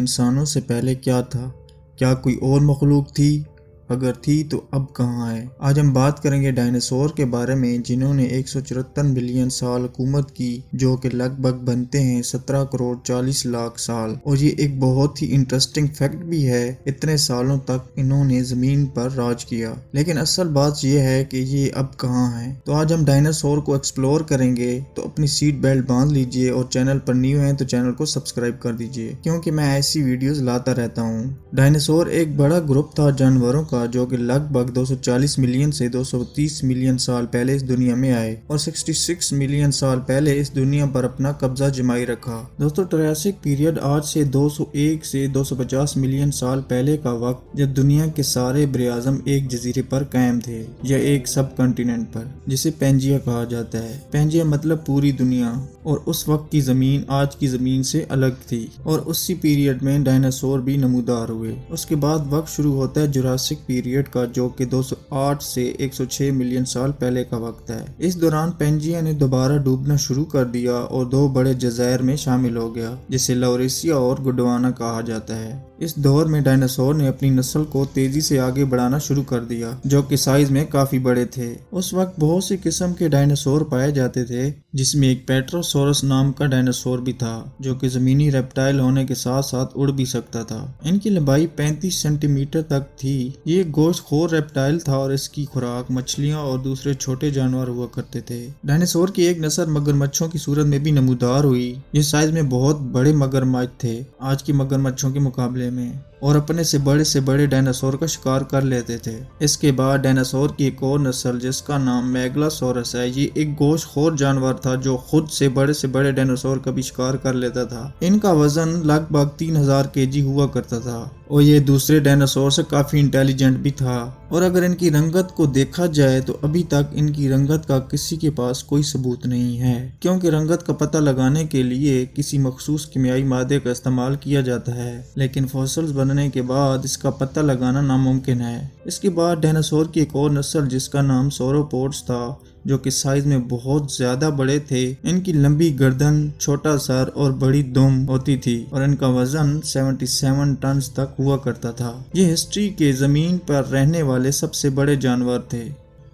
انسانوں سے پہلے کیا تھا؟ کیا کوئی اور مخلوق تھی؟ اگر تھی تو اب کہاں ہے؟ آج ہم بات کریں گے ڈائناسور کے بارے میں، جنہوں نے 174 ملین سال حکومت کی، جو کہ لگ بھگ بنتے ہیں 17 کروڑ 40 لاکھ سال۔ اور یہ ایک بہت ہی انٹرسٹنگ فیکٹ بھی ہے، اتنے سالوں تک انہوں نے زمین پر راج کیا۔ لیکن اصل بات یہ ہے کہ یہ اب کہاں ہے۔ تو آج ہم ڈائناسور کو ایکسپلور کریں گے، تو اپنی سیٹ بیلٹ باندھ لیجئے، اور چینل پر نیو ہیں تو چینل کو سبسکرائب کر دیجئے، کیونکہ میں ایسی ویڈیوز لاتا رہتا ہوں۔ ڈائناسور ایک بڑا گروپ تھا جانوروں کا، جو کہ لگ بھگ 240 ملین سے 230 ملین سال پہلے اس دنیا میں آئے اور 66 ملین سال پہلے اس دنیا پر اپنا قبضہ جمائی رکھا۔ دوستو، ٹریاسک پیریڈ آج سے 201 سے 250 ملین سال پہلے کا وقت، جب دنیا کے سارے بر اعظم ایک جزیرے پر قائم تھے، یا ایک سب کنٹیننٹ پر، جسے پینجیا کہا جاتا ہے۔ پینجیا مطلب پوری دنیا، اور اس وقت کی زمین آج کی زمین سے الگ تھی، اور اسی پیریڈ میں ڈائناسور بھی نمودار ہوئے۔ اس کے بعد وقت شروع ہوتا ہے جوراسک پیریڈ کا، جو کہ 208 سے 106 ملین سال پہلے کا وقت ہے۔ اس دوران پینجیا نے دوبارہ ڈوبنا شروع کر دیا اور دو بڑے جزائر میں شامل ہو گیا، جسے لاوریسیا اور گونڈوانا کہا جاتا ہے۔ اس دور میں ڈائناسور نے اپنی نسل کو تیزی سے آگے بڑھانا شروع کر دیا، جو کہ سائز میں کافی بڑے تھے۔ اس وقت بہت سی قسم کے ڈائناسور پائے جاتے تھے، جس میں ایک پیٹروسورس نام کا ڈائناسور بھی تھا، جو کہ زمینی ریپٹائل ہونے کے ساتھ ساتھ اڑ بھی سکتا تھا۔ ان کی لمبائی 35 سینٹی میٹر تک تھی۔ یہ ایک گوشت خور ریپٹائل تھا، اور اس کی خوراک مچھلیاں اور دوسرے چھوٹے جانور ہوا کرتے تھے۔ ڈائناسور کی ایک نسل مگرمچھوں کی صورت میں بھی نمودار ہوئی۔ یہ سائز میں بہت بڑے مگرمچھ تھے آج کی مگرمچھوں کے مقابلے میں، اور اپنے سے بڑے ڈائناسور کا شکار کر لیتے تھے۔ اس کے بعد ڈائناسور کی ایک اور نسل، جس کا نام میگلاسورس ہے، یہ ایک گوشت خور جانور تھا، جو خود سے بڑے ڈائناسور کا بھی شکار کر لیتا تھا۔ ان کا وزن لگ بھگ 3000 kg ہوا کرتا تھا، اور یہ دوسرے ڈائناسور سے کافی انٹیلیجنٹ بھی تھا۔ اور اگر ان کی رنگت کو دیکھا جائے تو ابھی تک ان کی رنگت کا کسی کے پاس کوئی ثبوت نہیں ہے، کیونکہ رنگت کا پتہ لگانے کے لیے کسی مخصوص کیمیائی مادے کا استعمال کیا جاتا ہے، لیکن فوسلز بننے کے بعد اس کا پتہ لگانا ناممکن ہے۔ اس کے بعد ڈائناسور کی ایک اور نسل، جس کا نام سوروپوڈز تھا، جو کہ سائز میں بہت زیادہ بڑے تھے۔ ان کی لمبی گردن، چھوٹا سر اور بڑی دم ہوتی تھی، اور ان کا وزن 77 ٹنز تک ہوا کرتا تھا۔ یہ ہسٹری کے زمین پر رہنے والے سب سے بڑے جانور تھے،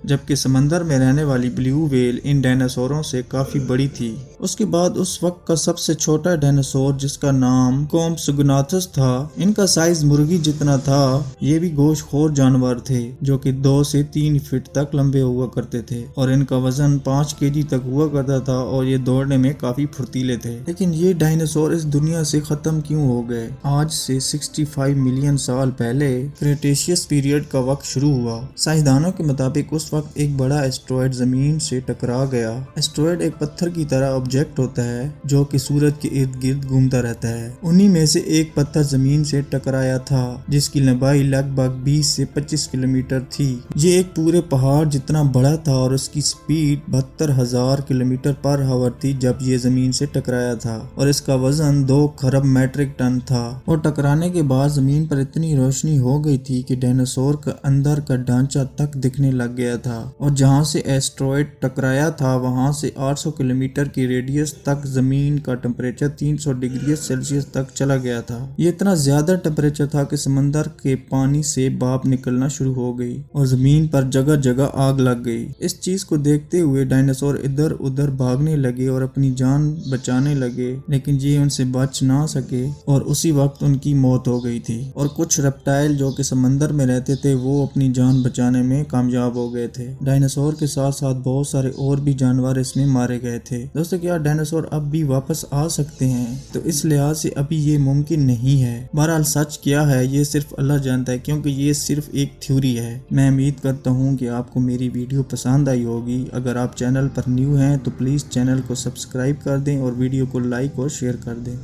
جبکہ سمندر میں رہنے والی بلیو ویل ان ڈائناسوروں سے کافی بڑی تھی۔ اس کے بعد اس وقت کا سب سے چھوٹا ڈائناسور، جس کا نام کومپسوگناتھس تھا، ان کا سائز مرغی جتنا تھا۔ یہ بھی گوشت خور جانور تھے، جو کہ 2 سے 3 فٹ تک لمبے ہوا کرتے تھے، اور ان کا وزن 5 kg تک ہوا کرتا تھا، اور یہ دوڑنے میں کافی پھرتیلے تھے۔ لیکن یہ ڈائناسور اس دنیا سے ختم کیوں ہو گئے؟ آج سے 65 ملین سال پہلے کریٹیشیس پیریڈ کا وقت شروع ہوا۔ سائنسدانوں کے مطابق اس وقت ایک بڑا ایسٹرائیڈ زمین سے ٹکرا گیا۔ ایسٹرائیڈ ایک پتھر کی طرح آبجیکٹ ہوتا ہے، جو کہ سورج کے ارد گرد گھومتا رہتا ہے۔ انہی میں سے ایک پتھر زمین سے ٹکرایا تھا، جس کی لمبائی لگ بھگ 20 سے 25 کلومیٹر تھی۔ یہ ایک پورے پہاڑ جتنا بڑا تھا، اور اس کی سپیڈ 72,000 کلومیٹر پر آور تھی جب یہ زمین سے ٹکرایا تھا، اور اس کا وزن 2 خرب میٹرک ٹن تھا۔ اور ٹکرانے کے بعد زمین پر اتنی روشنی ہو گئی تھی کہ ڈائناسور کا اندر کا ڈھانچہ تک دکھنے لگ گیا تھا، اور جہاں سے ایسٹرائیڈ ٹکرایا تھا وہاں سے 800 کلومیٹر کی ریڈیس تک زمین کا ٹمپریچر 300 ڈگری سیلسیس تک چلا گیا تھا۔ یہ اتنا زیادہ ٹمپریچر تھا کہ سمندر کے پانی سے بھاپ نکلنا شروع ہو گئی، اور زمین پر جگہ جگہ آگ لگ گئی۔ اس چیز کو دیکھتے ہوئے ڈائناسور ادھر ادھر بھاگنے لگے اور اپنی جان بچانے لگے، لیکن یہ ان سے بچ نہ سکے، اور اسی وقت ان کی موت ہو گئی تھی۔ اور کچھ ریپٹائل جو کہ سمندر میں رہتے تھے، وہ اپنی جان بچانے میں کامیاب ہو گئے تھے۔ ڈائناسور کے ساتھ ساتھ بہت سارے اور بھی جانور اس میں مارے گئے تھے۔ دوستو، کیا ڈائناسور اب بھی واپس آ سکتے ہیں؟ تو اس لحاظ سے ابھی یہ ممکن نہیں ہے۔ بہرحال سچ کیا ہے یہ صرف اللہ جانتا ہے، کیونکہ یہ صرف ایک تھیوری ہے۔ میں امید کرتا ہوں کہ آپ کو میری ویڈیو پسند آئی ہوگی۔ اگر آپ چینل پر نیو ہیں تو پلیز چینل کو سبسکرائب کر دیں، اور ویڈیو کو لائک اور شیئر کر دیں۔